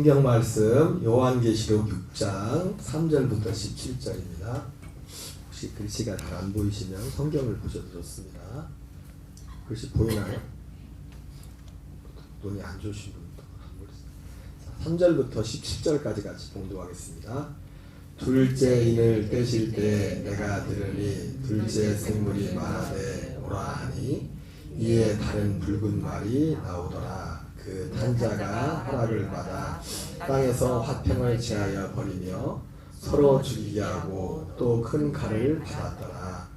성경 말씀 요한계시록 6장 3절부터 17절입니다. 혹시 글씨가 잘 안 보이시면 성경을 보셔도 좋습니다. 글씨 보이나요? 눈이 안 좋으신 분도 3절부터 17절까지 같이 봉독하겠습니다. 둘째 인을 떼실 때 내가 들으니 둘째 생물이 말하되 오라 하니 이에 다른 붉은 말이 나오더라. 그 탄자가 허락을 받아 땅에서 화평을 제하여 버리며 서로 죽이게 하고 또 큰 칼을 받았더라.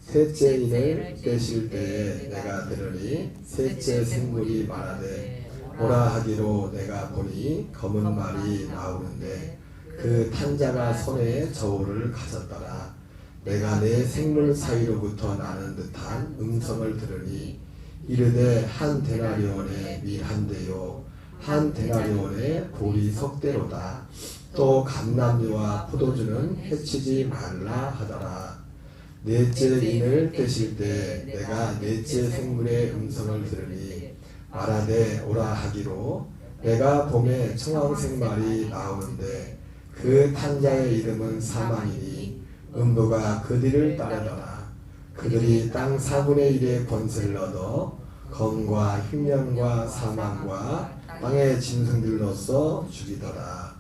셋째 인을 떼실 때에 내가 들으니 셋째 생물이 말하되 오라 하기로 내가 보니 검은 말이 나오는데 그 탄자가 손에 저울을 가졌더라. 내가 내 생물 사이로부터 나는 듯한 음성을 들으니 이르되 한 데나리온에 밀 한 대요 한 데나리온에 보리 석 대로다. 또 감람류와 포도주는 해치지 말라 하더라. 넷째 인을 떼실 때 내가 넷째 생물의 음성을 들으니 말하되 오라 하기로 내가 봄에 청황생말이 나오는데 그 탄자의 이름은 사망이니 음부가 그들을 따르더라. 그들이 땅 4분의 1의 권세를 얻어 검과 흉년과 사망과 땅의 짐승들로서 죽이더라.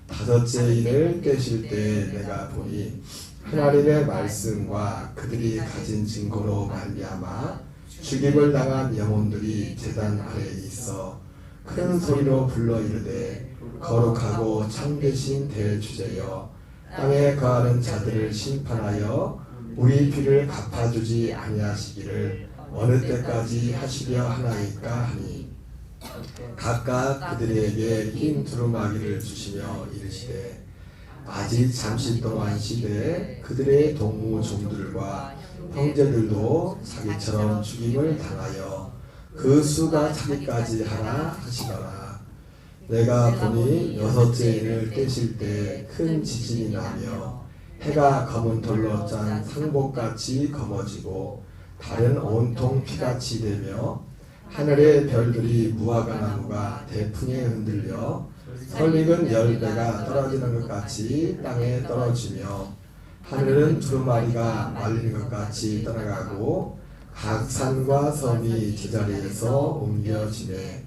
다섯째 인을 떼실 때 내가 보니 하나님의 말씀과 그들이 가진 증거로 말미암아 죽임을 당한 영혼들이 제단 아래에 있어 큰 소리로 불러 이르되 거룩하고 참되신 대주제여 땅에 거하는 자들을 심판하여 우리 피를 갚아주지 아니하시기를 어느 때까지 하시려 하나이까 하니 각각 그들에게 흰 두루마기를 주시며 이르시되 아직 잠시 동안 시대에 그들의 동무 종들과 형제들도 자기처럼 죽임을 당하여 그 수가 차기까지 하라 하시더라. 내가 보니 여섯째 인을 떼실 때 큰 지진이 나며 해가 검은 돌로 짠 상복같이 검어지고 달은 온통 피같이 되며 하늘의 별들이 무화과 나무가 대풍에 흔들려 설익은 열매가 떨어지는 것 같이 땅에 떨어지며 하늘은 두루마리가 말리는 것 같이 떠나가고 각 산과 섬이 제자리에서 옮겨지매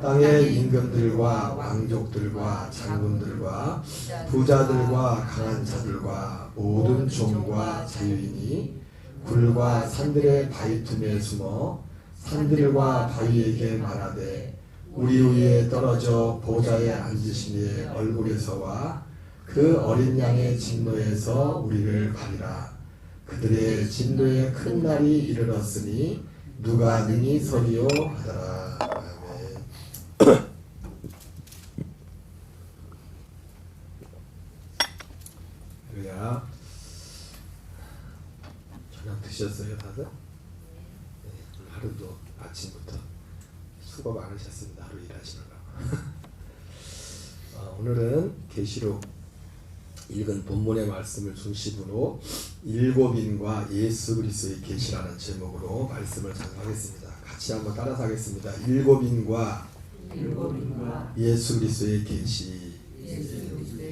땅의 임금들과 왕족들과 장군들과 부자들과 강한 자들과 모든 종과 자유인이 굴과 산들의 바위 틈에 숨어 산들과 바위에게 말하되 우리 위에 떨어져 보좌에 앉으신 이의 얼굴에서와 그 어린 양의 진노에서 우리를 가리라. 그들의 진노의 큰 날이 이르렀으니 누가 능히 서리요 하더라. 할렐루야. 저녁 드셨어요 다들? 네, 하루도 아침부터 수고 많으셨습니다. 하루 일하시느라. 오늘은 계시록 읽은 본문의 말씀을 중심으로 일곱인과 예수 그리스도의 계시라는 제목으로 말씀을 전하겠습니다. 같이 한번 따라서 하겠습니다. 일곱인과 예수 그리스도의 계시.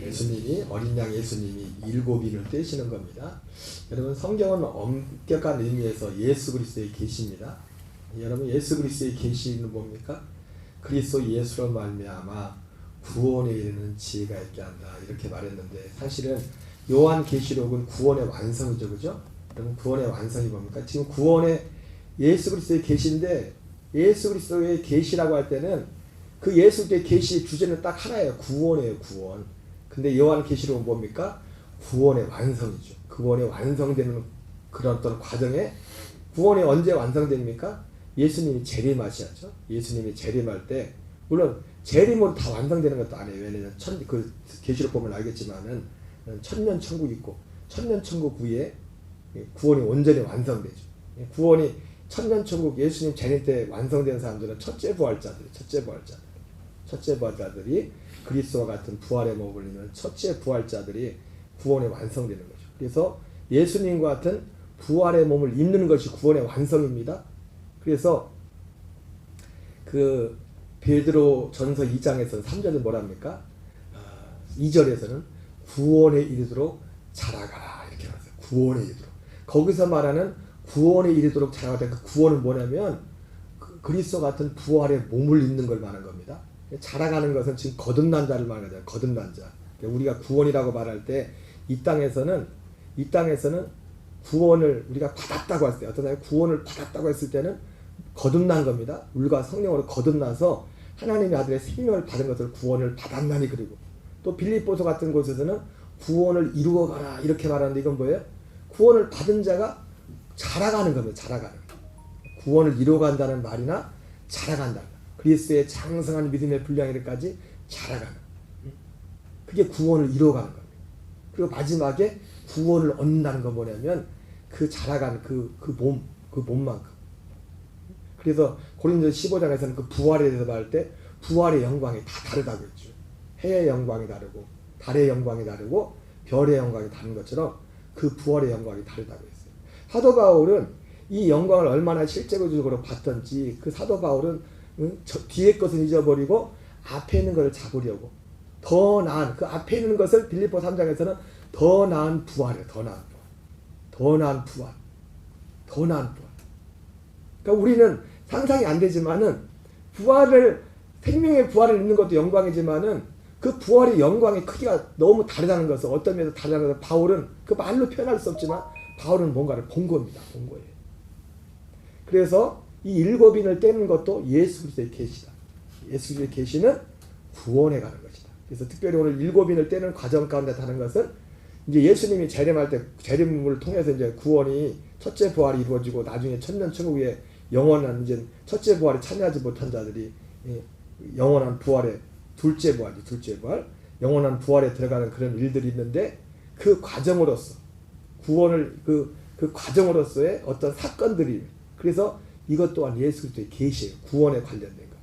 예수님이 어린 양 예수님이 일곱인을 떼시는 겁니다. 여러분 성경은 엄격한 의미에서 예수 그리스도의 계시입니다. 여러분 예수 그리스도의 계시는 뭡니까? 그리스도 예수로 말미암아 구원에 이르는 지혜가 있게 한다 이렇게 말했는데 사실은 요한계시록은 구원의 완성이죠, 그죠? 여러분 구원의 완성이 뭡니까? 지금 구원의 예수 그리스도의 계시인데 예수 그리스도의 계시라고 할 때는 그 예수 그리스도의 계시 주제는 딱 하나예요. 구원이에요, 구원. 근데 요한계시록은 뭡니까? 구원의 완성이죠. 구원이 완성되는 그런 어떤 과정에 구원이 언제 완성됩니까? 예수님이 재림하셨죠. 예수님이 재림할 때 물론 재림으로 다 완성되는 것도 아니에요. 왜냐면 그 계시록 보면 알겠지만은 천년 천국 있고 천년 천국 후에 구원이 온전히 완성되죠. 구원이 천년 천국 예수님 재림 때 완성된 사람들은 첫째 부활자들이 그리스도와 같은 부활의 몸을 입는 첫째 부활자들이 구원에 완성되는 거죠. 그래서 예수님과 같은 부활의 몸을 입는 것이 구원의 완성입니다. 그래서 그 베드로 전서 2장에서는 3절은 뭐랍니까? 2절에서는 구원에 이르도록 자라가라 이렇게 말했어요. 구원에 이르도록. 거기서 말하는 구원에 이르도록 자라가라. 그 구원은 뭐냐면 그리스도 같은 부활의 몸을 입는 걸 말하는 겁니다. 자라가는 것은 지금 거듭난 자를 말하는 거잖아요. 거듭난 자. 우리가 구원이라고 말할 때 이 땅에서는 구원을 우리가 받았다고 했을 때, 어떤 사람이 구원을 받았다고 했을 때는 거듭난 겁니다. 물과 성령으로 거듭나서 하나님의 아들의 생명을 받은 것을 구원을 받았나니. 그리고 또 빌립보서 같은 곳에서는 구원을 이루어가라 이렇게 말하는데, 이건 뭐예요? 구원을 받은 자가 자라가는 겁니다. 자라가는. 구원을 이루어간다는 말이나 자라간다. 그리스도의 장성한 믿음의 분량이까지 자라가는. 그게 구원을 이루어가는 겁니다. 그리고 마지막에 구원을 얻는다는 건 뭐냐면 그 자라간 그 몸만큼. 그래서 고린도서 15장에서는 그 부활에 대해서 말할 때 부활의 영광이 다 다르다고 했죠. 해의 영광이 다르고 달의 영광이 다르고 별의 영광이 다른 것처럼 그 부활의 영광이 다르다고 했어요. 사도 바울은 이 영광을 얼마나 실제적으로 봤던지, 그 사도 바울은 뒤에 것은 잊어버리고 앞에 있는 것을 잡으려고 더 나은, 그 앞에 있는 것을 빌립보 3장에서는 더 나은 부활이에요. 더 나은 부활. 더 나은 부활. 더 나은 부활. 그러니까 우리는 상상이 안 되지만은 생명의 부활을 입는 것도 영광이지만은 그 부활의 영광의 크기가 너무 다르다는 것을, 어떤 면에서 다르다는 것을 바울은 그 말로 표현할 수 없지만 바울은 뭔가를 본 겁니다. 본 거예요. 그래서 이 일곱인을 떼는 것도 예수 그리스도의 계시다. 예수 그리스도의 계시는 구원해 가는 것이다. 그래서 특별히 오늘 일곱인을 떼는 과정 가운데 다른 것은, 이제 예수님이 재림할 때 재림을 통해서 이제 구원이 첫째 부활이 이루어지고 나중에 천년 천국에 영원한 이제 첫째 부활에 참여하지 못한 자들이 영원한 부활에 둘째 부활, 영원한 부활에 들어가는 그런 일들이 있는데, 그 과정으로서 구원을 그 과정으로서의 어떤 사건들이, 그래서 이것 또한 예수 그리스도의 계시예요. 구원에 관련된 것.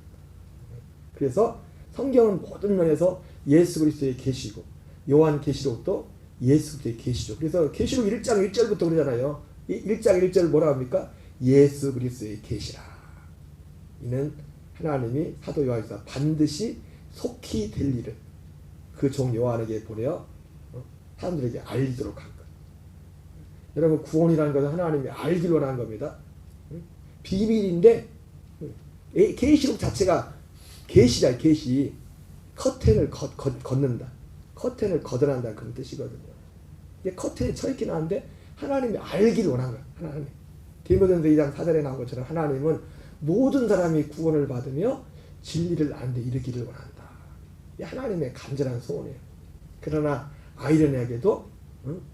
그래서 성경은 모든 면에서 예수 그리스도의 계시고, 요한 계시록도 예수 그리스도의 계시죠. 그래서 계시록 1장 1절부터 그러잖아요. 1장 1절 뭐라 합니까? 예수 그리스도의 계시라. 이는 하나님이 사도 요한에서 반드시 속히 될 일을 그 종 요한에게 보내어 사람들에게 알리도록 한 것. 여러분, 구원이라는 것은 하나님이 알기로 하는 겁니다. 비밀인데, 계시록 자체가 계시자, 계시. 커튼을 걷는다. 커튼을 걷어낸다, 그런 뜻이거든요. 이게 커튼이 쳐있긴 한데 하나님이 알기를 원한 거야. 하나님. 디모데전서 2장 4절에 나온 것처럼 하나님은 모든 사람이 구원을 받으며 진리를 아는 데 이르기를 원한다. 이게 하나님의 간절한 소원이에요. 그러나 아이러니하게도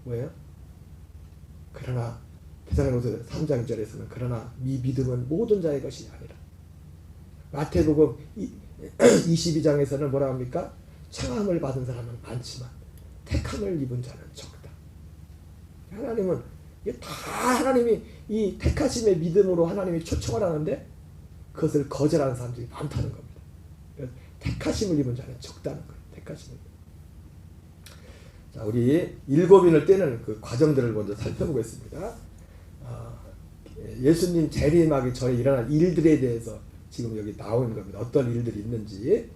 뭐예요? 그러나 데살로니가서 3장 1절에서는 그러나 이 믿음은 모든 자의 것이 아니라, 마태복음 22장에서는 뭐라 합니까? 청함을 받은 사람은 많지만 택함을 입은 자는 적다. 하나님은 이게 다 하나님이 이 택하심의 믿음으로 하나님이 초청을 하는데 그것을 거절하는 사람들이 많다는 겁니다. 그래서 택하심을 입은 자는 적다는 거예요. 택하심을. 자, 우리 일곱인을 떼는 그 과정들을 먼저 살펴보겠습니다. 예수님 재림하기 전에 일어난 일들에 대해서 지금 여기 나오는 겁니다. 어떤 일들이 있는지.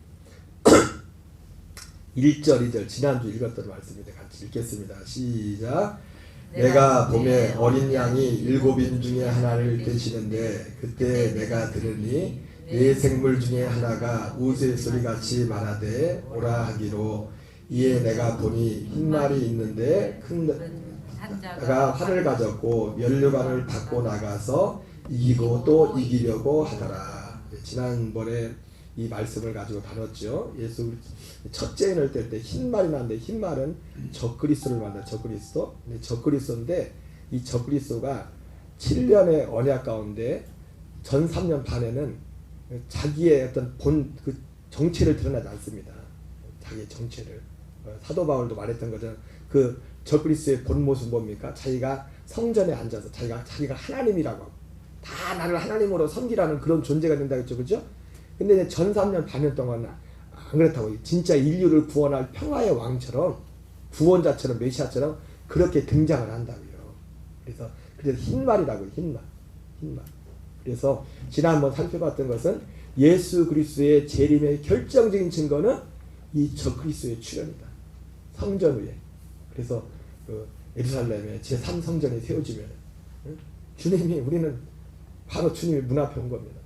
1절, 2절 지난주 읽었던 말씀인데 같이 읽겠습니다. 시작. 내가 봄에 어린 양이 일곱인 중에 하나를 떼시는데 그때 내가 들으니 네 생물 중에 하나가 우스소리같이 말하되 오라 하기로, 이에 내가 보니 흰 말이 있는데 큰 자가 활을 가졌고 면류관을 받고 나가서 이기고 또 이기려고 하더라. 지난번에 이 말씀을 가지고 다뤘죠. 예수 첫째 인을 뗄 때 흰 말이 나는데, 흰 말은 적그리스도를 말한다. 적그리스도. 근데 적그리스도인데 이 적그리스도가 7년의 언약 가운데 전 3년 반에는 자기의 어떤 그 정체를 드러나지 않습니다. 자기의 정체를. 사도 바울도 말했던 것처럼 그 적그리스도의 본 모습은 뭡니까? 자기가 성전에 앉아서 자기가 하나님이라고 하고 다 나를 하나님으로 섬기라는 그런 존재가 된다고 했죠. 그죠? 근데 전 3년 반년 동안 안 그렇다고. 진짜 인류를 구원할 평화의 왕처럼, 구원자처럼, 메시아처럼 그렇게 등장을 한다고요. 그래서 흰말이라고요. 흰말. 그래서 지난번 살펴봤던 것은 예수 그리스도의 재림의 결정적인 증거는 이 적그리스도의 출현이다. 성전 위에. 그래서 그 예루살렘의 제3성전이 세워지면 주님이 우리는 바로 주님이 문 앞에 온 겁니다.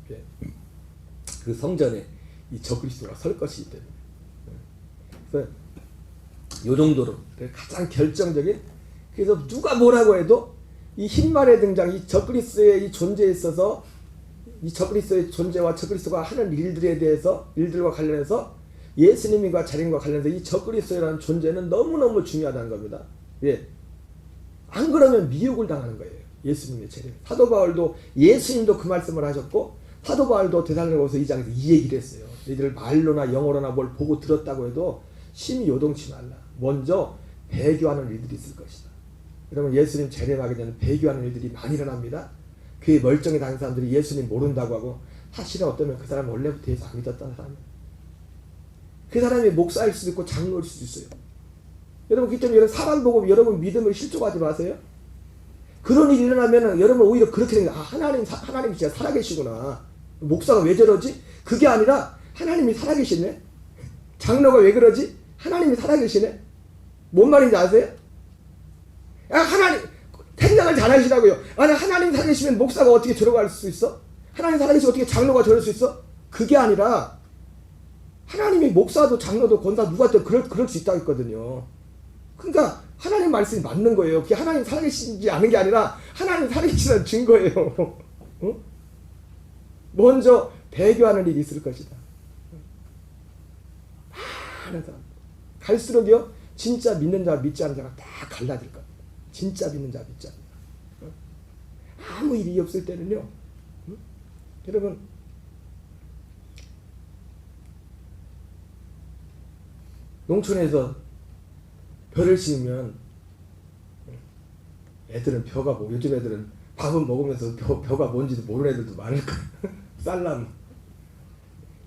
그 성전에 이 적그리스도가 설 것이기 때문에. 그래서 이 정도로 가장 결정적인, 그래서 누가 뭐라고 해도 이 흰말의 등장, 이 적그리스도의 이 존재에 있어서 이 적그리스도의 존재와 적그리스도가 하는 일들에 대해서, 일들과 관련해서 예수님과 자림과 관련해서 이 적그리스도라는 존재는 너무너무 중요하다는 겁니다. 예. 안 그러면 미혹을 당하는 거예요. 예수님의 재림. 사도 바울도, 예수님도 그 말씀을 하셨고, 사도 바울도 데살로니가서 2장에서 이 얘기를 했어요. 너희들 말로나 영어로나 뭘 보고 들었다고 해도 심히 요동치 말라. 먼저 배교하는 일들이 있을 것이다. 여러분, 예수님 재림하기 전에 배교하는 일들이 많이 일어납니다. 교회 멀쩡히 다니는 사람들이 예수님 모른다고 하고, 사실은 어쩌면 그 사람은 원래부터 예수 안 믿었다는 사람이에요. 그 사람이 목사일 수도 있고 장로일 수도 있어요. 여러분, 그때 여러분 사람 보고 여러분 믿음을 실족하지 마세요. 그런 일이 일어나면 여러분 오히려 그렇게 되는 거예요. 아, 하나님이 진짜 살아계시구나. 목사가 왜 저러지? 그게 아니라 하나님이 살아계시네. 장로가 왜 그러지? 하나님이 살아계시네. 뭔 말인지 아세요? 아, 하나님 생각을 잘하시라고요. 아니, 하나님 살아계시면 목사가 어떻게 저러고 할 수 있어? 하나님 살아계시면 어떻게 장로가 저럴 수 있어? 그게 아니라 하나님이 목사도 장로도 권사 누구한테 그럴 수 있다고 했거든요. 그러니까 하나님 말씀이 맞는 거예요. 그게 하나님 살아계시지 않은 게 아니라 하나님 살아계시는 증거예요. 어? 먼저 배교하는 일이 있을 것이다. 많은 사람 갈수록요, 진짜 믿는 자와 믿지 않는 자가 다 갈라질 겁니다. 진짜 믿는 자와 믿지 않는 자. 아무 일이 없을 때는요, 여러분, 농촌에서 벼를 심으면 애들은 벼가 뭐, 요즘 애들은 밥은 먹으면서 벼가 뭔지도 모르는 애들도 많을 거예요. 쌀나무.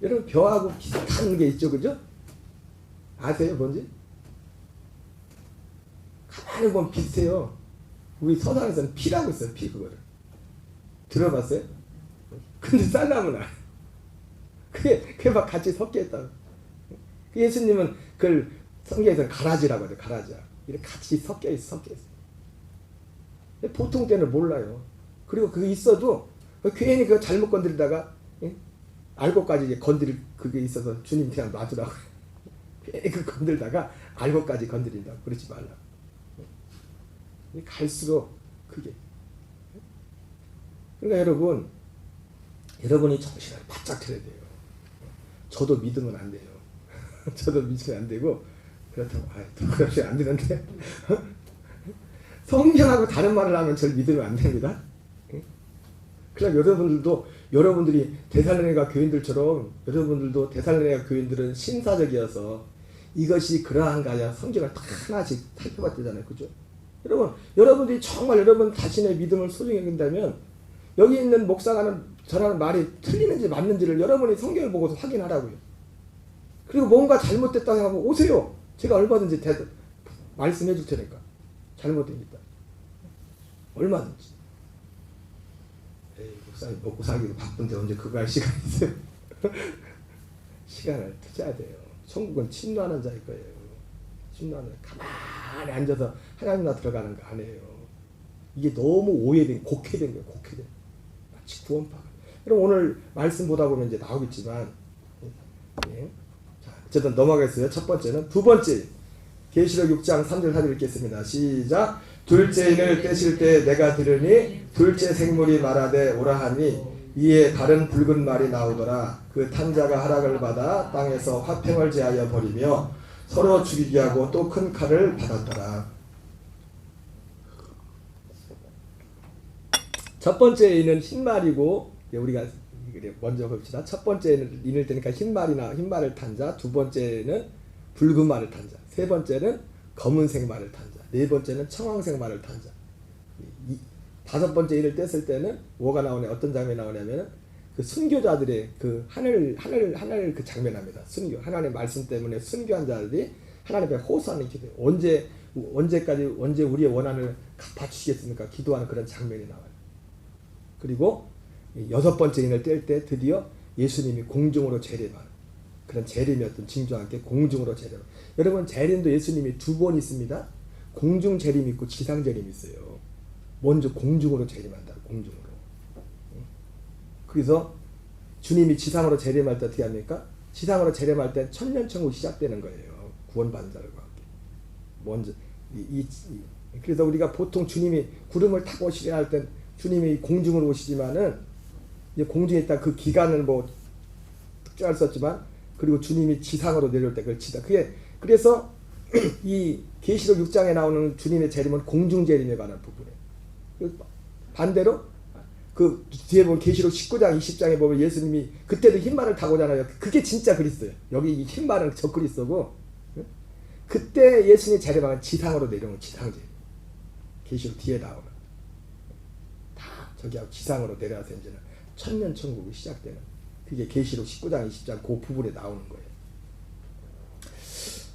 여러분, 벼하고 비슷한 게 있죠, 그죠? 아세요, 뭔지? 가만히 보면 비슷해요. 우리 서산에서는 피라고 있어요, 피, 그거를. 들어봤어요? 근데 쌀나무는 안 해요. 그게 막 같이 섞여 있다고. 예수님은 그걸 성경에서는 가라지라고 하죠, 가라지야. 이렇게 같이 섞여 있어. 보통 때는 몰라요. 그리고 그게 있어도 괜히 그거 잘못 건드리다가, 예? 알고까지 이제 건드릴 그게 있어서 주님 그냥 놔두라고. 괜히 그 건들다가 알고까지 건드린다고. 그러지 말라고. 갈수록 그게. 그러니까 여러분이 정신을 바짝 차려야 돼요. 저도 믿으면 안 돼요. 저도 믿으면 안 되고, 그렇다고 그러면 안 되는데 성경하고 다른 말을 하면 저를 믿으면 안 됩니다. 그럼 여러분들이 데살로니가 교인들처럼, 여러분들도 데살로니가 교인들은 신사적이어서 이것이 그러한가 성경을 하나씩 살펴봤잖아요, 그죠? 여러분들이 정말 여러분 자신의 믿음을 소중히 여긴다면, 여기 있는 목사가 전하는 말이 틀리는지 맞는지를 여러분이 성경을 보고서 확인하라고요. 그리고 뭔가 잘못됐다고 하면 오세요. 제가 얼마든지 말씀해 줄 테니까. 잘못된 게 있다. 얼마든지. 에이, 목사님 먹고 살기도 바쁜데 언제 그거 할 시간이 있어요? 시간을 투자해야 돼요. 천국은 침노하는 자일 거예요. 침노하는 자. 가만히 앉아서 하나님 나 들어가는 거 아니에요. 이게 너무 오해된, 곡해된 거예요. 곡해된. 마치 구원파가. 그럼 오늘 말씀 보다 보면 이제 나오겠지만, 예. 자, 어쨌든 넘어가겠어요. 첫 번째는. 두 번째, 계시록 6장 3절 4절 읽겠습니다. 시작. 둘째 인을 떼실 때 내가 들으니 둘째 생물이 말하되 오라 하니 이에 다른 붉은 말이 나오더라. 그 탄자가 하락을 받아 땅에서 화평을 제하여 버리며 서로 죽이게 하고 또 큰 칼을 받았더라. 첫 번째 인은 흰말이고, 우리가 먼저 봅시다. 첫 번째 인을 떼니까 흰말을 탄 자, 두 번째는 붉은 말을 탄 자, 세 번째는 검은색 말을 탄 자, 네 번째는 청황색 말을 탄 자. 다섯 번째 인을 뗐을 때는 뭐가 나오냐, 어떤 장면이 나오냐면은 그 순교자들의 그 하늘 그 장면 납니다. 순교, 하나님의 말씀 때문에 순교한 자들이 하나님 앞에 호소하는 기도, 언제 우리의 원한을 갚아주시겠습니까? 기도하는 그런 장면이 나와요. 그리고 여섯 번째 인을 뗄 때 드디어 예수님이 공중으로 재림하는 그런 재림이었던 징조와 함께 공중으로 재림. 여러분 재림도 예수님이 두 번 있습니다. 공중 재림이 있고 지상 재림이 있어요. 먼저 공중으로 재림한다. 공중으로. 그래서 주님이 지상으로 재림할 때 어떻게 합니까? 지상으로 재림할 때 천년천국이 시작되는 거예요. 구원받은 자들과 함께. 먼저 그래서 우리가 보통 주님이 구름을 타고 오시려 할 땐 주님이 공중으로 오시지만은 이제 공중에 있다 그 기간을 뭐 특정할 수 없지만 그리고 주님이 지상으로 내려올 때 그걸 그래서 이 계시록 6장에 나오는 주님의 재림은 공중 재림에 관한 부분이에요. 반대로 그 뒤에 보면 계시록 19장 20장에 보면 예수님이 그때도 흰말을 타고 오잖아요. 그게 진짜 그리스도예요. 여기 이 흰말은 저 그리스도고 그때 예수님의 재림은 지상으로 내려오는 지상 재림. 계시록 뒤에 나오는 다 저기하고 지상으로 내려와서 이제는 천년 천국이 시작되는 그게 계시록 19장 20장 그 부분에 나오는 거예요.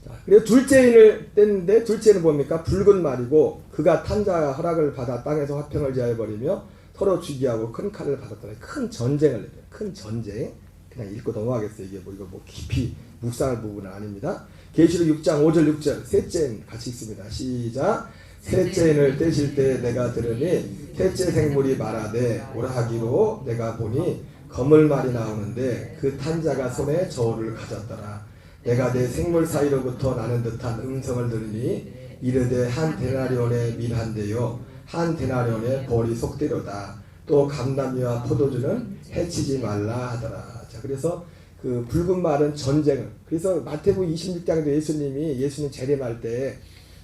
자, 그래서 둘째인을 뗐는데 둘째는 뭡니까? 붉은 말이고 그가 탄자 허락을 받아 땅에서 화평을 제하여 버리며 서로 죽이하고 큰 칼을 받았더니 큰 전쟁을 내요. 큰 전쟁. 그냥 읽고 넘어가겠어요. 이게 뭐 이거 뭐 깊이 묵상할 부분은 아닙니다. 계시록 6장 5절 6절 셋째인 같이 읽습니다. 시작. 셋째인을 떼실 때 내가 들으니 셋째 생물이 말하되 오라 하기로 내가 보니 거물말이 나오는데 그 탄자가 손에 저울을 가졌더라. 내가 내 생물 사이로부터 나는 듯한 음성을 들으니 이르되 한 데나리온의 밀한데요 한 데나리온의 벌이 속되로다. 또 감람이와 포도주는 해치지 말라 하더라. 자, 그래서 그 붉은 말은 전쟁을. 그래서 마태복음 26장에도 예수님 재림할 때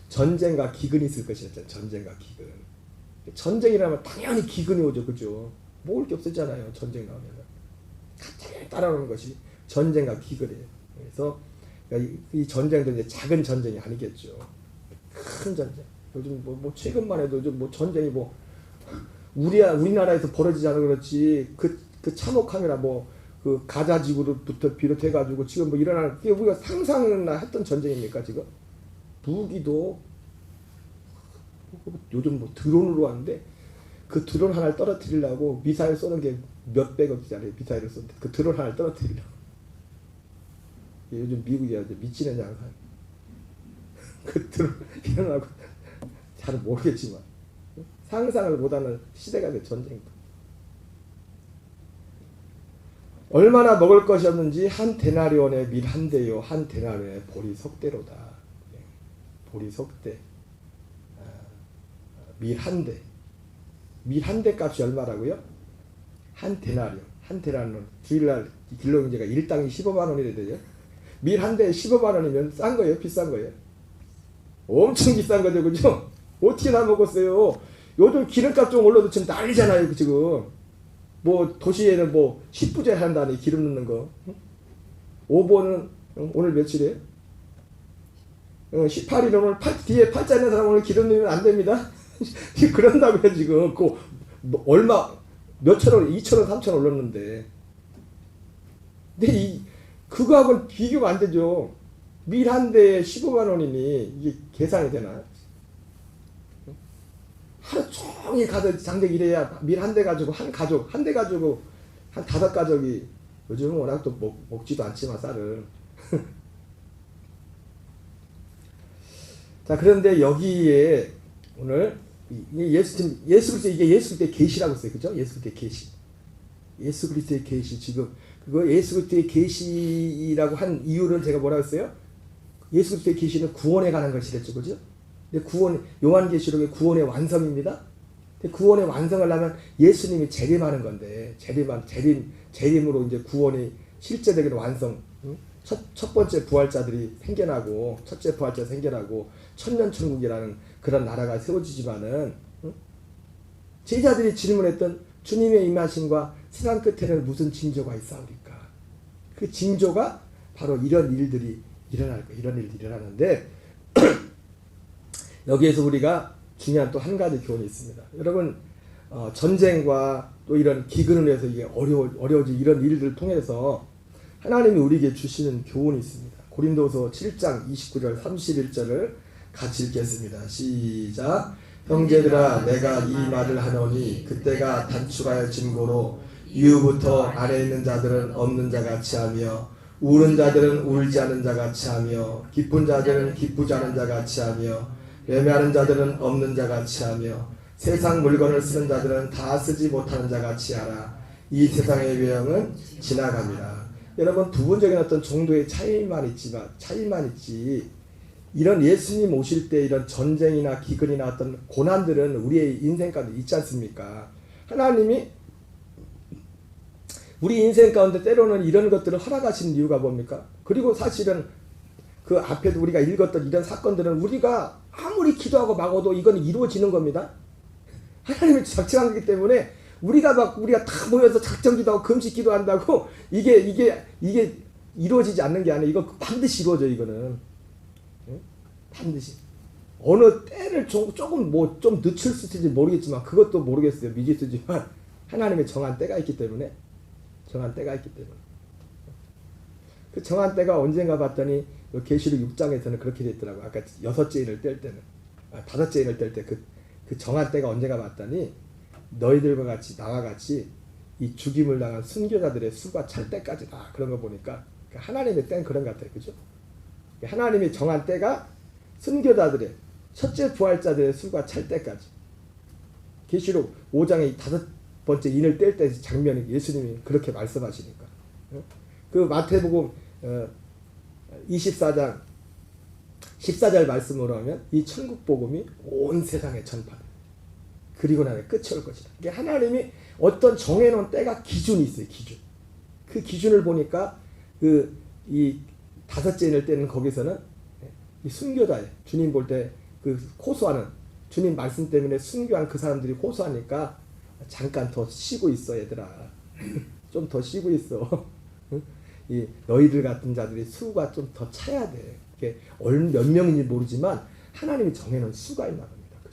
전쟁과 기근이 있을 것이었잖아요. 전쟁과 기근. 전쟁이라면 당연히 기근이 오죠, 그죠? 먹을 게 없었잖아요. 전쟁 나오면 같이 따라오는 것이 전쟁과 기근이에요. 그래서 이 전쟁도 이제 작은 전쟁이 아니겠죠. 큰 전쟁. 요즘 뭐 최근만 해도 좀 뭐 전쟁이 뭐 우리나라에서 벌어지지 않아 그렇지 그 참혹함이나 뭐 그 가자 지구부터 비롯해 가지고 지금 뭐 일어나는 게 우리가 상상이나 했던 전쟁입니까 지금? 무기도 요즘 뭐 드론으로 왔는데 그 드론 하나를 떨어뜨리려고 미사일 쏘는 게 몇백억이잖아요. 미사일을 쏘는데 그 드론 하나를 떨어뜨리려고. 요즘 미국이 아주 미치는 양상. 그 드론 일어나고 잘 모르겠지만 상상을 못하는 시대가 돼 전쟁도. 얼마나 먹을 것이 없는지 한 데나리온의 밀 한 대요 한 데나리온의 보리 석대로다. 보리 석대. 밀 한 대. 밀 한 대 값이 얼마라고요? 한 데나리온. 한 데나리온. 주일날 길로경제가 일당이 15만 원이래 되죠. 밀 한 대에 15만 원이면 싼 거예요? 비싼 거예요? 엄청 비싼 거죠. 그죠? 어떻게 다 먹었어요? 요즘 기름값 좀 올라도 지금 난리잖아요. 지금. 뭐 도시에는 뭐 10부제 한다니 기름 넣는 거. 5번은 오늘 며칠이에요? 18일 오늘 뒤에 팔자 있는 사람 오늘 기름 넣으면 안 됩니다. 그런다고요 지금. 그 얼마 몇천 원, 2천 원, 3천 원 올랐는데. 근데 그거하고는 비교가 안 되죠. 밀 한 대에 15만 원이니 이게 계산이 되나? 하루 종일 가서 장작 일해야 밀 한 대 가지고 한 대 가지고 한 5가족이 요즘은 워낙 또 먹지도 않지만 쌀을. 자, 그런데 여기에 오늘 예수 그리스도 이게 예수 그리스도의 계시라고 써요. 그죠? 예수 그리스도의 계시. 예수 그리스도의 계시 지금 그거 예수 그리스도의 계시라고 한 이유를 제가 뭐라고 했어요? 예수 그리스도의 계시는 구원에 관한 것이랬죠. 그죠? 근데 요한계시록의 구원의 완성입니다. 근데 구원의 완성을 하면 예수님이 재림하는 건데 재림으로 이제 구원이 실제적인 완성. 첫 번째 부활자들이 생겨나고 첫째 부활자 생겨나고 천년천국이라는 그런 나라가 세워지지만은 제자들이 질문했던 주님의 임하심과 세상 끝에는 무슨 징조가 있사오리까? 그 징조가 바로 이런 일들이 일어날 거예요. 이런 일들이 일어나는데 여기에서 우리가 중요한 또 한 가지 교훈이 있습니다. 여러분 전쟁과 또 이런 기근을 해서 이게 어려워진 이런 일들을 통해서 하나님이 우리에게 주시는 교훈이 있습니다. 고린도서 7장 29절 31절을 같이 읽겠습니다. 시작. 형제들아 내가 이 말을 하노니 그때가 단축하여 진고로 이후부터 아래 있는 자들은 없는 자 같이 하며 우는 자들은 울지 않는 자 같이 하며 기쁜 자들은 기쁘지 않은 자 같이 하며 매매하는 자들은 없는 자 같이 하며 세상 물건을 쓰는 자들은 다 쓰지 못하는 자 같이 하라. 이 세상의 유형은 지나갑니다. 여러분, 부분적인 어떤 정도의 차이만 있지 이런 예수님 오실 때 이런 전쟁이나 기근이나 어떤 고난들은 우리의 인생 가운데 있지 않습니까? 하나님이 우리 인생 가운데 때로는 이런 것들을 허락하시는 이유가 뭡니까? 그리고 사실은 그 앞에도 우리가 읽었던 이런 사건들은 우리가 아무리 기도하고 막어도 이건 이루어지는 겁니다. 하나님이 작정한 거기 때문에 우리가 다 모여서 작정 기도하고 금식 기도한다고 이게 이루어지지 않는 게 아니에요. 이거 반드시 이루어져. 이거는 반드시 어느 때를 조금 좀 늦출 수 있을지 모르겠지만 그것도 모르겠어요. 미지수지만 하나님의 정한 때가 있기 때문에 그 정한 때가 언젠가 봤더니 계시록 6장에서는 그렇게 됐더라고요. 아까 6째 인을 뗄 때는 5째 인을 뗄 때 그 정한 때가 언젠가 봤더니 너희들과 같이 나와 같이 이 죽임을 당한 순교자들의 수가 찰 때까지다. 그런 거 보니까 하나님의 때는 그런 것 같아요. 그죠? 하나님의 정한 때가 순교자들의 첫째 부활자들의 수가 찰 때까지. 계시록 5장의 5번째 인을 뗄 때 장면이 예수님이 그렇게 말씀하시니까. 그 마태복음 24장 14절 말씀으로 하면 이 천국 복음이 온 세상에 전파돼. 그리고 나면 끝이 올 것이다. 이게 하나님이 어떤 정해놓은 때가 기준이 있어요. 기준. 그 기준을 보니까 이 5째 인을 떼는 거기서는 이 순교자에 주님 볼 때 그 호소하는 주님 말씀 때문에 순교한 그 사람들이 호소하니까 잠깐 더 쉬고 있어 얘들아. 좀 더 쉬고 있어. 이 너희들 같은 자들이 수가 좀 더 차야 돼. 이게 몇 명인지 모르지만 하나님이 정해놓은 수가 있나 봅니다. 그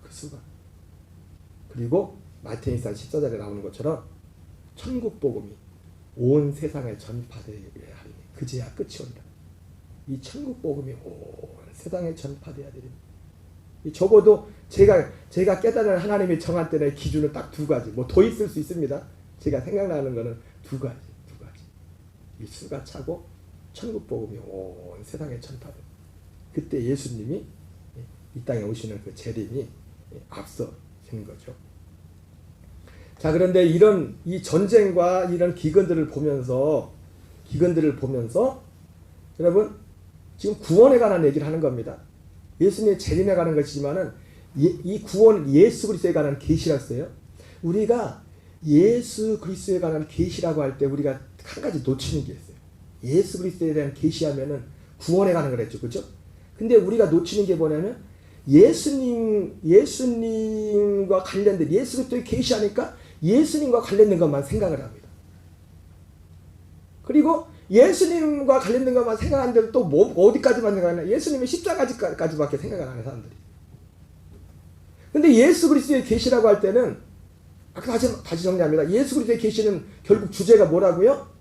수가. 그리고 마태복음 14절에 나오는 것처럼 천국 복음이 온 세상에 전파되어야 하리니 그제야 끝이 온다. 이 천국 복음이 온 세상에 전파되어야 되립니다. 적어도 제가 깨달은 하나님이 정한 때의 기준은 딱 2가지. 뭐 더 있을 수 있습니다. 제가 생각나는 거는 2가지. 이 수가 차고 천국 복음이 온 세상에 전파돼. 그때 예수님이 이 땅에 오시는 그 재림이 앞서는 거죠. 자, 그런데 이 전쟁과 이런 기근들을 보면서 여러분 지금 구원에 관한 얘기를 하는 겁니다. 예수님의 재림에 관한 것이지만은 이 구원 예수 그리스도에 관한 계시라서요. 우리가 예수 그리스도에 관한 계시라고 할 때 우리가 한 가지 놓치는 게 있어요. 예수 그리스도에 대한 계시하면은 구원에 관한 거랬죠, 그렇죠? 근데 우리가 놓치는 게 뭐냐면 예수님과 관련된 예수 그리스도에 계시하니까 예수님과 관련된 것만 생각을 합니다. 그리고 예수님과 관련된 것만 생각하는데 또 어디까지만 생각하냐? 예수님의 십자가까지밖에 생각 안 하는 사람들이. 근데 예수 그리스도의 계시라고 할 때는 아까 다시 정리합니다. 예수 그리스도의 계시는 결국 주제가 뭐라고요?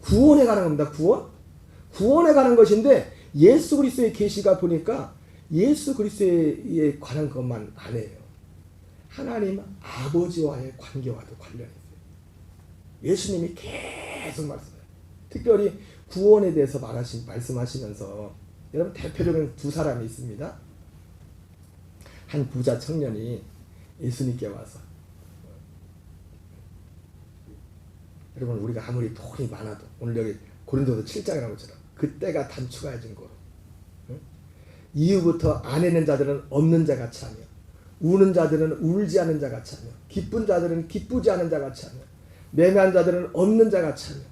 구원에 관한 겁니다. 구원에 관한 것인데 예수 그리스도의 계시가 보니까 예수 그리스도에 관한 것만 안 해요. 하나님 아버지와의 관계와도 관련이 있어요. 예수님이 계속 말씀해요. 특별히 구원에 대해서 말씀하시면서 여러분 대표적인 2사람이 있습니다. 한 부자 청년이 예수님께 와서 여러분 우리가 아무리 돈이 많아도 오늘 여기 고린도서 7장에 나온 것처럼 그때가 단축하여진 거로 이후부터 안 있는 자들은 없는 자 같이 하며 우는 자들은 울지 않는 자 같이 하며 기쁜 자들은 기쁘지 않은 자 같이 하며 매매한 자들은 없는 자 같이 하며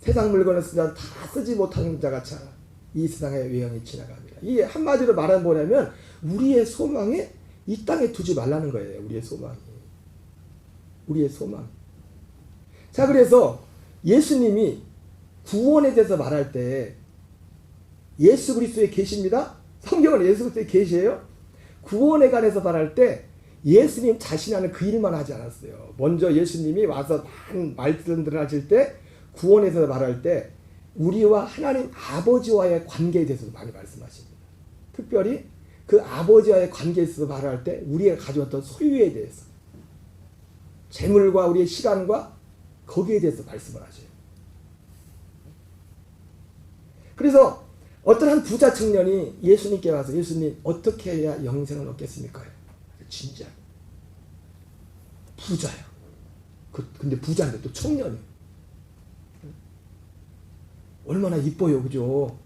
세상 물건을 쓰는 자는 다 쓰지 못하는 자 같이 하라. 이 세상의 외형이 지나갑니다. 이게 한마디로 말하면 뭐냐면 우리의 소망에 이 땅에 두지 말라는 거예요. 우리의 소망. 자, 그래서 예수님이 구원에 대해서 말할 때 예수 그리스도의 계시입니다. 성경은 예수 그리스도의 계시예요. 구원에 관해서 말할 때 예수님 자신하는 그 일만 하지 않았어요. 먼저 예수님이 와서 많은 말씀들을 하실 때 구원에서 말할 때 우리와 하나님 아버지와의 관계에 대해서도 많이 말씀하십니다. 특별히 그 아버지와의 관계에 있어서 말할 때 우리가 가져왔던 소유에 대해서 재물과 우리의 시간과 거기에 대해서 말씀을 하셔요. 그래서 어떤 한 부자 청년이 예수님께 와서 예수님 어떻게 해야 영생을 얻겠습니까? 진짜 부자야. 근데 부자인데 또 청년이에요. 얼마나 이뻐요, 그죠?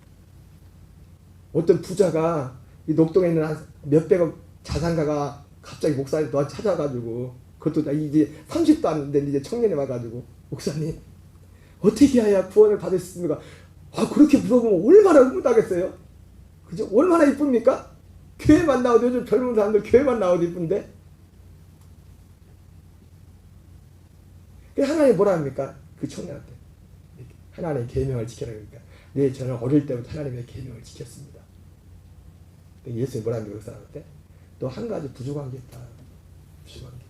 어떤 부자가 이 녹동에 있는 한 몇백억 자산가가 갑자기 목사님 너 찾아가지고, 그것도 이제 30도 안 된 이제 청년이 와가지고, 목사님 어떻게 해야 구원을 받을 수 있습니까? 아, 그렇게 물어보면 얼마나 흥분하겠어요? 그죠? 얼마나 이쁩니까? 교회만 나와도, 요즘 젊은 사람들 교회만 나와도 이쁜데. 하나님 뭐라 합니까? 그 청년한테 하나님의 계명을 지켜라. 그러니까 네, 저는 어릴 때부터 하나님의 계명을 지켰습니다. 예수님 뭐라 합니까? 그 사람한테 또 한 가지 부족한 게 있다. 부족한 게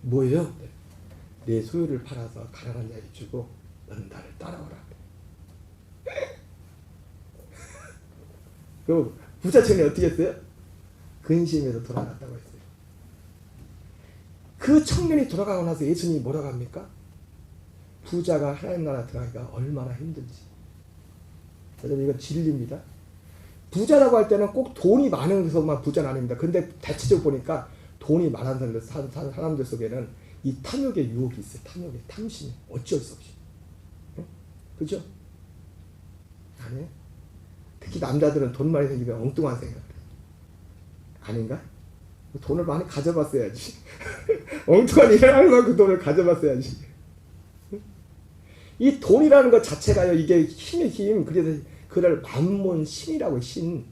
뭐예요? 내 소유를 팔아서 가난한 자에게 주고 너는 나를 따라오라. 그 부자 청년이 어떻게 했어요? 근심에서 돌아갔다고 했어요. 그 청년이 돌아가고 나서 예수님이 뭐라고 합니까? 부자가 하나님 나라 들어가기가 얼마나 힘든지. 여러분, 이건 진리입니다. 부자라고 할 때는 꼭 돈이 많은 것만 부자는 아닙니다. 근데 대체적으로 보니까 돈이 많은 사람들 속에는 이 탐욕의 유혹이 있어요. 탐욕의 탐심이 어쩔 수 없이. 응? 그죠? 아니에요? 특히 남자들은 돈 많이 생기면 엉뚱한 생각을 해요. 아닌가? 돈을 많이 가져봤어야지. 엉뚱한 일을 할 만큼 돈을 가져봤어야지. 이 돈이라는 것 자체가요, 이게 힘의 힘. 그래서 그를 만몬 신이라고, 신.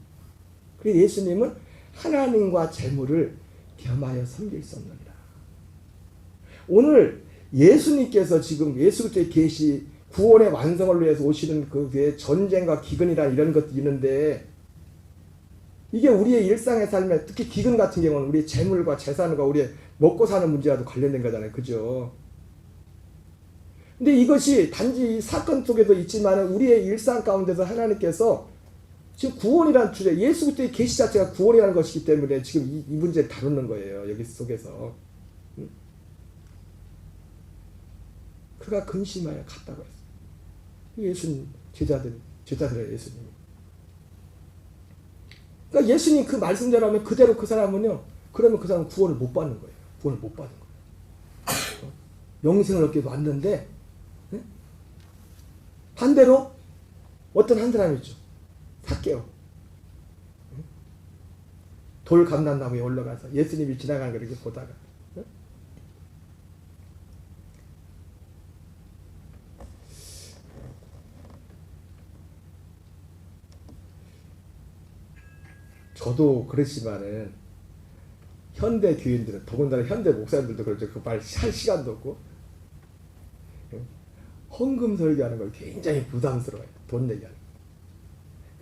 그래서 예수님은 하나님과 재물을 겸하여 섬길 수 없느니라. 오늘 예수님께서 지금 예수 그리스도의 계시, 구원의 완성을 위해서 오시는 그 외에 전쟁과 기근이라 이런 것도 있는데, 이게 우리의 일상의 삶에, 특히 기근 같은 경우는 우리의 재물과 재산과 우리의 먹고 사는 문제와도 관련된 거잖아요. 그죠? 근데 이것이 단지 이 사건 속에도 있지만 우리의 일상 가운데서 하나님께서 지금 구원이라는 주제, 예수 그리스도의 계시 자체가 구원이라는 것이기 때문에 지금 이 문제를 다루는 거예요. 여기 속에서. 그가 근심하여 갔다고 했어요. 예수님, 제자들의 예수님. 그러니까 예수님 그 말씀대로 하면 그대로 그 사람은요, 그러면 그 사람은 구원을 못 받는 거예요. 구원을 못 받는 거예요. 영생을 얻게 왔는데, 반대로 어떤 한 사람이 있죠. 삭개오. 돌 감람나무에 올라가서 예수님이 지나가는 걸 이렇게 보다가, 저도 그렇지만은 현대 교인들은, 더군다나 현대 목사님들도 그렇죠. 그 말 할 시간도 없고 헌금 설교하는 걸 굉장히 부담스러워요. 돈 내기 하는 거.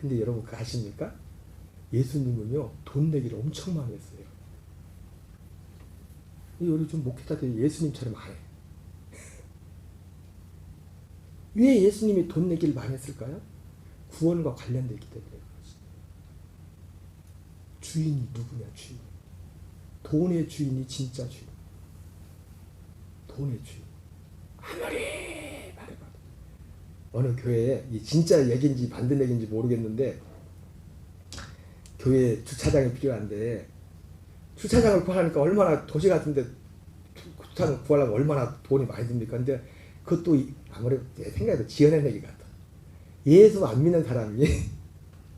근데 여러분 그거 아십니까? 예수님은요, 돈 내기를 엄청 많이 했어요. 우리 좀 목회자들이 예수님처럼 안 해. 왜 예수님이 돈 내기를 많이 했을까요? 구원과 관련되어 있기 때문에 그렇지. 주인이 누구냐, 주인. 돈의 주인이 진짜 주인. 돈의 주인. 아무리 어느 교회에, 이 진짜 얘기인지 만든 얘기인지 모르겠는데, 교회에 주차장이 필요한데, 주차장을 구하니까 얼마나, 도시 같은데 주차장 구하려면 얼마나 돈이 많이 듭니까? 근데 그것도 아무래도 내 생각에도 지어낸 얘기 같아. 예수 안 믿는 사람이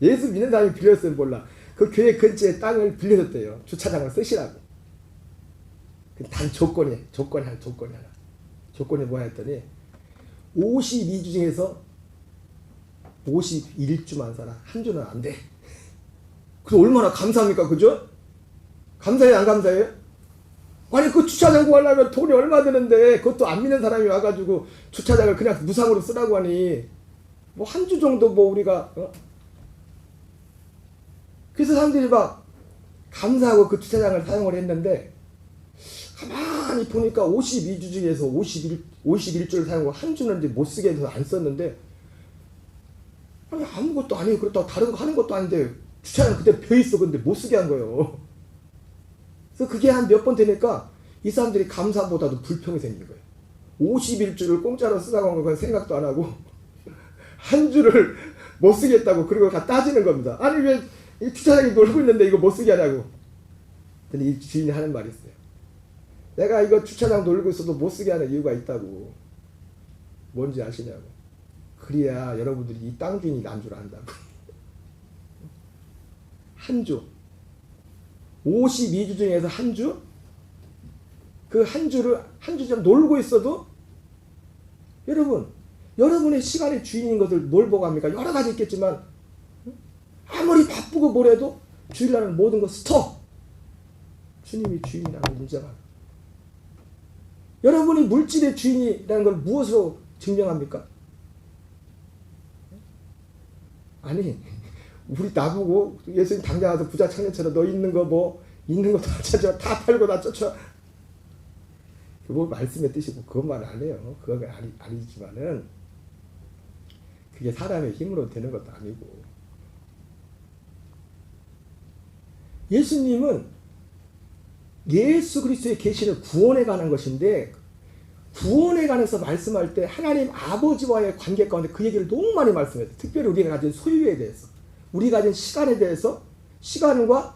예수 믿는 사람이 빌렸으면 몰라. 그 교회 근처에 땅을 빌려줬대요. 주차장을 쓰시라고. 단 조건이 하나. 조건이 뭐야 했더니 52주 중에서 51주만 살아. 한 주는 안 돼. 그래서 얼마나 감사합니까? 그죠? 감사해요, 안 감사해요? 아니, 그 주차장 구하려면 돈이 얼마 드는데, 그것도 안 믿는 사람이 와가지고 주차장을 그냥 무상으로 쓰라고 하니, 뭐 한 주 정도 뭐 우리가, 그래서 사람들이 막 감사하고 그 주차장을 사용을 했는데, 가만히 보니까 52주 중에서 51주를 사용하고 한 주는 이제 못 쓰게 해서 안 썼는데, 아니, 아무것도 아니에요. 그렇다고 다른 거 하는 것도 아닌데, 주차장 그때 벼있어. 근데 못 쓰게 한 거예요. 그래서 그게 한 몇 번 되니까 이 사람들이 감사보다도 불평이 생긴 거예요. 51주를 공짜로 쓰다가 온 건 생각도 안 하고 한 주를 못 쓰겠다고 그리고 다 따지는 겁니다. 아니 왜 이 주차장에 놀고 있는데 이거 못 쓰게 하냐고. 근데 이 주인이 하는 말이 있어요. 내가 이거 주차장 놀고 있어도 못 쓰게 하는 이유가 있다고. 뭔지 아시냐고. 그래야 여러분들이 이 땅 주인이 난 줄 안다고. 한 주. 52주 중에서 한 주? 그 한 주 좀 놀고 있어도 여러분의 시간의 주인인 것을 뭘 보고 합니까? 여러 가지 있겠지만 아무리 바쁘고 뭐래도 주일날은 모든 거 스톱! 주님이 주인이라는 인정하고. 여러분이 물질의 주인이라는 걸 무엇으로 증명합니까? 아니 우리 나보고 예수님 당장 와서 부자 청년처럼 너 있는 거 다 찾아 다 팔고 다 쫓아. 뭐 말씀의 뜻이고 그것만 안 해요. 그건 아니지만은 그게 사람의 힘으로 되는 것도 아니고. 예수님은 예수 그리스도의 계시는 구원에 관한 것인데 구원에 관해서 말씀할 때 하나님 아버지와의 관계 가운데 그 얘기를 너무 많이 말씀해요. 특별히 우리가 가진 소유에 대해서, 우리가 가진 시간에 대해서, 시간과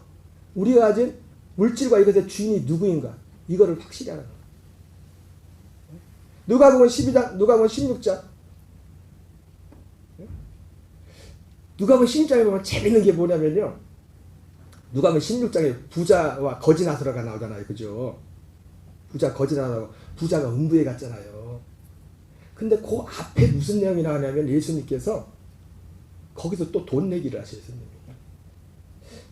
우리가 가진 물질과 이것의 주인이 누구인가 이거를 확실히 하는 거예요. 누가복음 12장, 누가복음 16장, 누가복음 16장에 보면 재밌는 게 뭐냐면요. 누가복음 16장에 부자와 거지 나사로가 나오잖아요. 그죠? 부자 거지 나사로, 부자가 음부에 갔잖아요. 근데 그 앞에 무슨 내용이 나오냐면 예수님께서 거기서 또 돈 내기를 하셔요. 예수님이.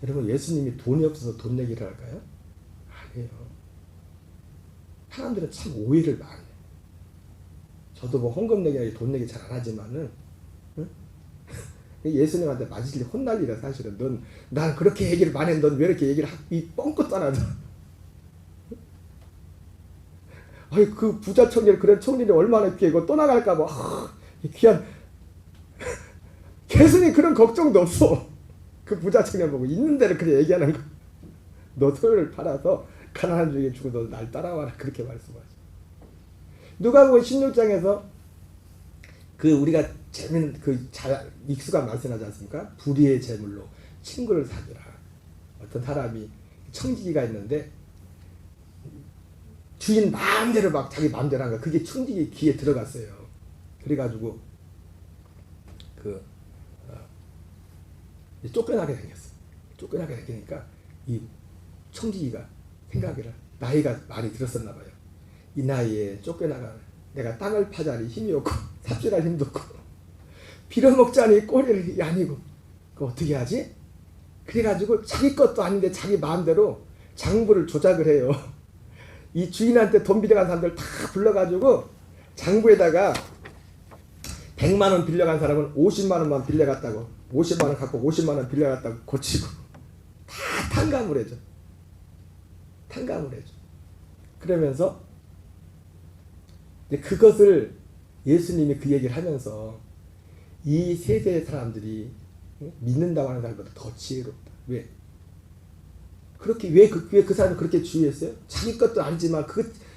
여러분 예수님이 돈이 없어서 돈 내기를 할까요? 아니에요. 사람들은 참 오해를 많이 해요. 저도 뭐 헌금 내기, 돈 내기 잘 안 하지만은 응? 예수님한테 맞을 일 혼날 일이라 사실은. 난 그렇게 얘기를 많이 했는데 넌 왜 이렇게 얘기를 이 뻥끗도 안 하자. 아이 그 부자 청년 그런 청년이 얼마나 귀하고 또 나갈까봐 귀한. 예수님 그런 걱정도 없어. 그 부자 청년 보고 있는 대로 그래 얘기하는 거. 너 소유를 팔아서 가난한 중에 주고 너 날 따라와라 그렇게 말씀하죠. 누가복음 16장에서 그 우리가 재밌는 그 잘 익숙한 말씀하지 않습니까? 불의의 재물로 친구를 사귀라. 어떤 사람이 청지기가 있는데 주인 마음대로 막 자기 마음대로 한 거야. 그게 청지기 귀에 들어갔어요. 그래가지고 쫓겨나게 생겼어. 쫓겨나게 생기니까 이 청지기가 생각을 나이가 많이 들었었나 봐요. 이 나이에 쫓겨나가 내가 땅을 파자니 힘이 없고 삽질할 힘도 없고 빌어먹자니 꼬리를 야니고 그거 어떻게 하지? 그래가지고 자기 것도 아닌데 자기 마음대로 장부를 조작을 해요. 이 주인한테 돈 빌려간 사람들 다 불러가지고 장부에다가 100만 원 빌려간 사람은 50만 원만 빌려갔다고 50만 원 갖고 50만 원 빌려갔다고 고치고 다 탕감을 해줘. 탕감을 해줘. 그러면서 그것을 예수님이 그 얘기를 하면서 이 세대의 사람들이 믿는다고 하는 사람보다 더 지혜롭다. 왜? 그렇게 왜 그 사람이 그렇게 주의했어요? 자기 것도 아니지만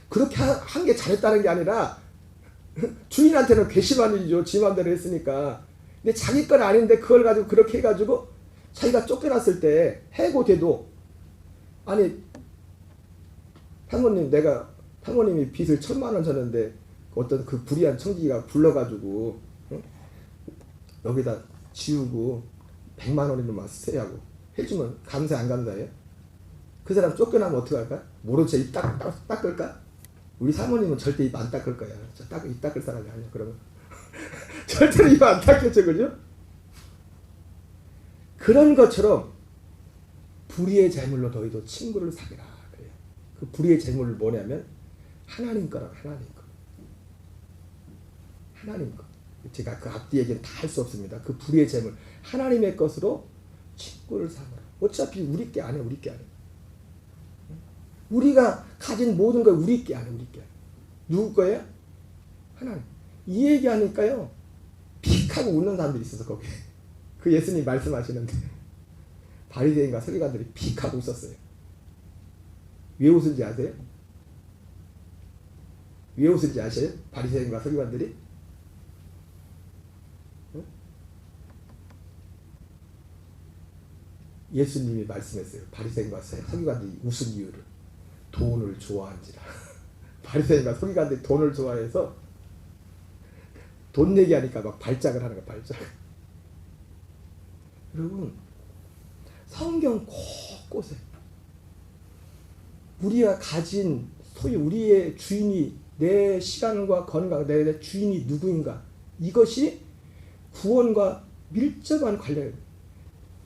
그렇게 한 게 잘했다는 게 아니라 주인한테는 괘씸한 일이죠. 지 맘대로 했으니까. 근데 자기 건 아닌데 그걸 가지고 그렇게 해가지고 자기가 쫓겨났을 때 해고돼도 아니 사모님이 빚을 1,000만 원 졌는데 어떤 그 불의한 청지기가 불러가지고 여기다 지우고 100만 원이면 쓰라고 해주면 감사 안 감사해요? 그 사람 쫓겨나면 어떻게 할까? 모른 채 입 닦을까? 우리 사모님은 절대 입 안 닦을 거야. 입 닦을 사람이 아니야. 그러면 절대로 입 안 닦겠죠, 그죠? 그런 것처럼 불의의 재물로 너희도 친구를 사귀라. 그래요. 그 불의의 재물은 뭐냐면 하나님 거라고. 하나님 거. 제가 그 앞뒤 얘기는 다 할 수 없습니다. 그 불의의 재물 하나님의 것으로 친구를 삼으라. 어차피 우리 게 아니야. 우리가 가진 모든 걸 우리 게 아니야. 누구 거예요? 하나님. 이 얘기하니까요 픽 하고 웃는 사람들이 있어서 거기 그 예수님 말씀하시는데 바리새인과 서기관들이 픽 하고 웃었어요. 왜 웃은지 아세요? 왜 웃은지 아세요? 바리새인과 서기관들이? 예수님이 말씀했어요. 바리새인과 서기관들이 웃은 이유를 돈을 좋아한지라. 바리새인과 서기관들이 돈을 좋아해서 돈 내기 하니까 막 발작을 하는 거야. 발작. 여러분 성경 곳곳에 우리가 가진 소유 우리의 주인이 내 시간과 건강 내 주인이 누구인가 이것이 구원과 밀접한 관련입니다.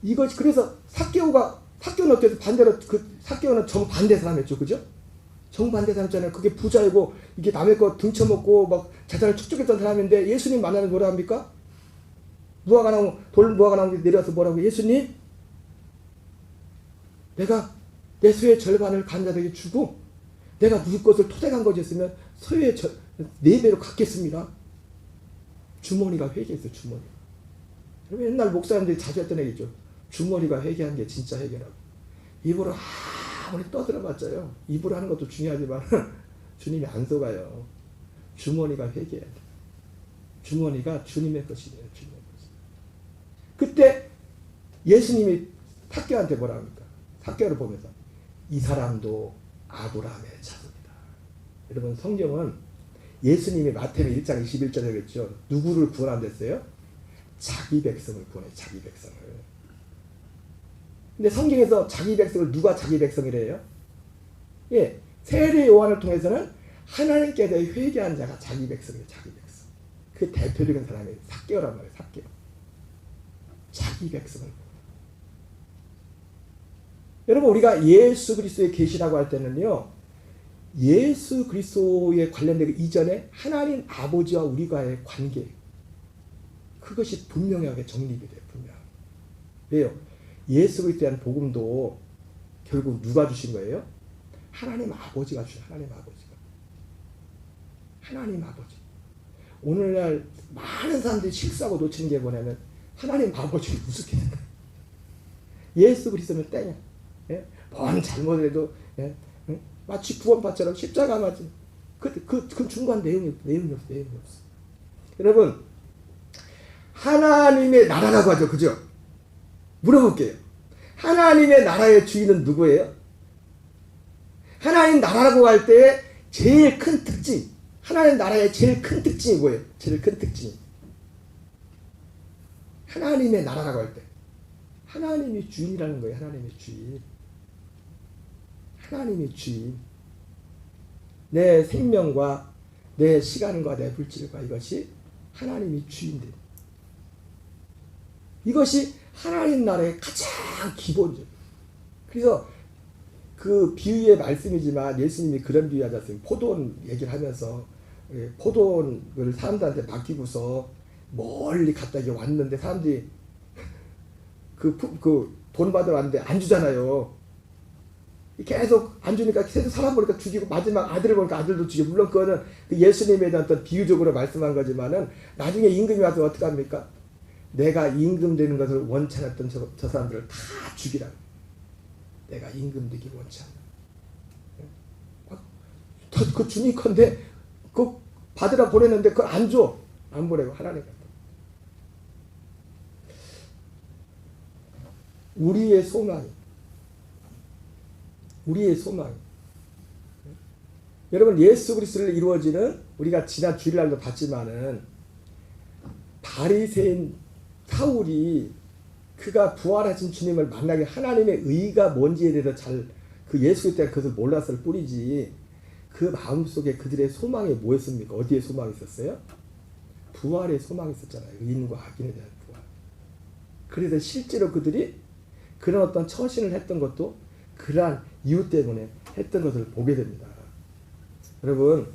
이것이 그래서 삭개오는 어때서 반대로 삭개오는 정반대 사람이었죠. 그죠? 정반대 사람이잖아요. 그게 부자이고 이게 남의 거 등쳐먹고 막 자산을 축적했던 사람인데 예수님 만나면 뭐라 합니까? 돌 무화과 나무 내려와서 뭐라고 예수님 내가 내 소의 절반을 간자에게 주고 내가 누구 것을 토대간 것이었으면 소의 4배로 갚겠습니다. 주머니가 회개했어요. 주머니가. 옛날 목사님들이 자주 했던 얘기죠. 주머니가 회개한 게 진짜 회개라고. 입으로 아무리 떠들어봤자요. 입으로 하는 것도 중요하지만 주님이 안 속아요. 주머니가 회개해야 돼. 주머니가 주님의 것이에요. 주님의 것이. 그때 예수님이 삭개오한테 뭐라 합니까? 삭개오를 보면서 이 사람도 아브라함의 자손이다. 여러분 성경은 예수님이 마태복음 1장 21절에 그랬죠. 누구를 구원한댔어요? 자기 백성을 구원해. 자기 백성을. 근데 성경에서 자기 백성을 누가 자기 백성이래요? 예, 세례 요한을 통해서는 하나님께 대해 회개한 자가 자기 백성이에요. 자기 백성. 그 대표적인 사람이 삭개오란 말이에요. 삭개오. 자기 백성을. 여러분 우리가 예수 그리스도의 계시라고 할 때는요. 예수 그리스도에 관련되기 이전에 하나님 아버지와 우리과의 관계 그것이 분명하게 정립이 돼요. 분명하게. 왜요? 예수 그리스도에 대한 복음도 결국 누가 주신 거예요? 하나님 아버지가 주신 하나님 아버지가. 하나님 아버지. 오늘날 많은 사람들이 실수하고 놓치는 게 뭐냐면 하나님 아버지를 우습게 생각해요. 예수 그리스도는 땡이야. 예? 뭔 잘못을 해도 예? 응? 마치 구원받처럼 십자가 맞지. 그 중간 내용이 없어. 여러분 하나님의 나라라고 하죠. 그죠? 물어볼게요. 하나님의 나라의 주인은 누구예요? 하나님 나라라고 할 때 제일 큰 특징 하나님 나라의 제일 큰 특징이 뭐예요? 제일 큰 특징이 하나님의 나라라고 할 때 하나님이 주인이라는 거예요. 하나님의 주인. 하나님의 주인. 내 생명과 내 시간과 내 물질과 이것이 하나님이 주인들. 이것이 하나님 나라의 가장 기본적. 그래서 그 비유의 말씀이지만 예수님이 그런 비유하지 않습니까? 포도원 얘기를 하면서 포도원을 사람들한테 맡기고서 멀리 갔다 이게 왔는데 사람들이 돈 받으러 왔는데 안 주잖아요. 계속 안 주니까 계속 사람 보니까 죽이고 마지막 아들을 보니까 아들도 죽이고 물론 그거는 예수님에 대한 어떤 비유적으로 말씀한 거지만은 나중에 임금이 와서 어떻게 합니까? 내가 임금 되는 것을 원치 않았던 저 사람들을 다 죽이라. 내가 임금 되기 원치 않아. 그 주님 건데 그 받으라 보냈는데 그걸 안 줘. 안 보내고 하나님 같다. 우리의 소망. 여러분 예수 그리스도를 이루어지는 우리가 지난 주일날도 봤지만은 바리새인 사울이 그가 부활하신 주님을 만나게 하나님의 의가 뭔지에 대해서 그 예수 그때 그것을 몰랐을 뿐이지 그 마음속에 그들의 소망이 뭐였습니까? 어디에 소망이 있었어요? 부활의 소망이 있었잖아요. 의인과 악인에 대한 부활. 그래서 실제로 그들이 그런 어떤 처신을 했던 것도 그러한 이유 때문에 했던 것을 보게 됩니다. 여러분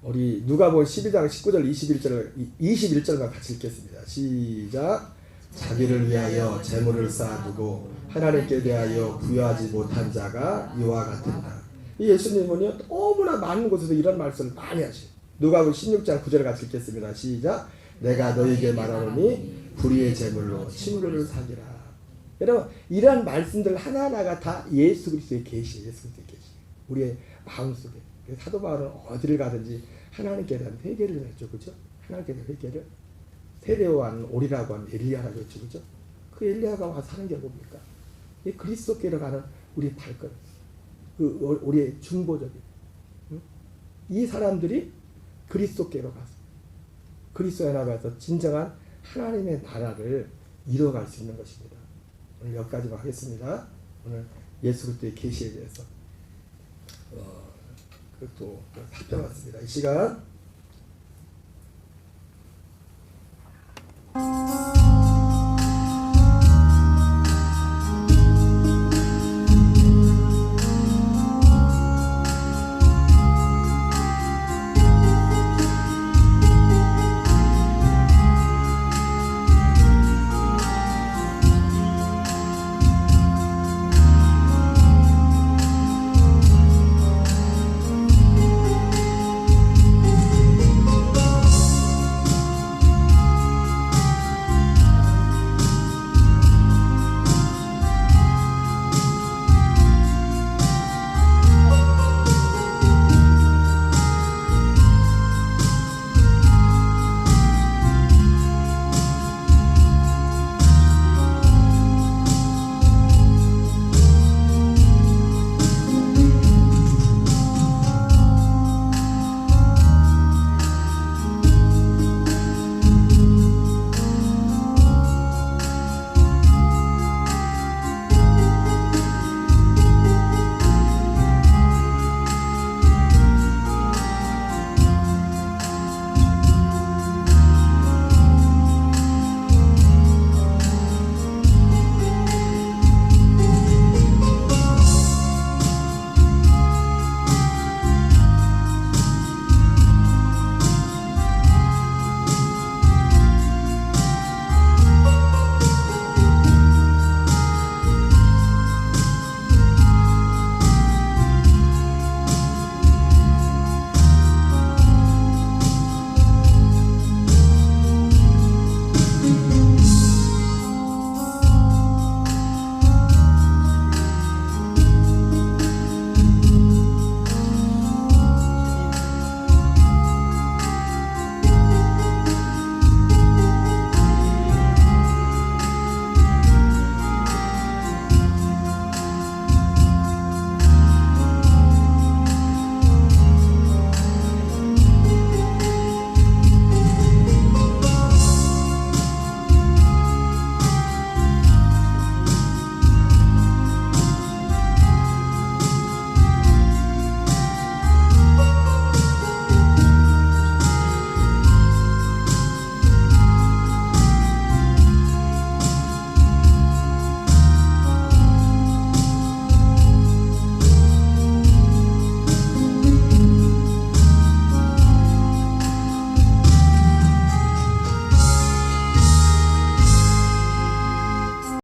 우리 누가복음 12장 19절 21절만 같이 읽겠습니다. 시작. 자기를 위하여 재물을 쌓아두고 하나님께 대하여 부여하지 못한 자가 이와 같은다. 이 예수님은요 너무나 많은 곳에서 이런 말씀을 많이 하셔요. 누가복음 16장 9절 같이 읽겠습니다. 시작. 내가 너희에게 말하노니 불의의 재물로 친구를 사기라. 여러분 이러한 말씀들 하나하나가 다 예수 그리스도의 계시예요. 예수 그리스도의 계시. 우리의 마음속에 사도 바울은 어디를 가든지 하나님께 대한 회개를 좀 했죠, 그죠? 하나님께 대한 회개를. 세례요한 오리라고 하는 엘리야라고 했죠, 그죠? 그 엘리야가 와서 하는 게 뭡니까? 이 그리스도께로 가는 우리 발걸음, 우리의 중보적인, 응? 이 사람들이 그리스도께로 가서 그리스도에 나가서 진정한 하나님의 나라를 이뤄갈 수 있는 것입니다. 오늘 몇 가지만 하겠습니다. 오늘 예수 그리스도의 계시에 대해서 또 살펴봤습니다. 이 시간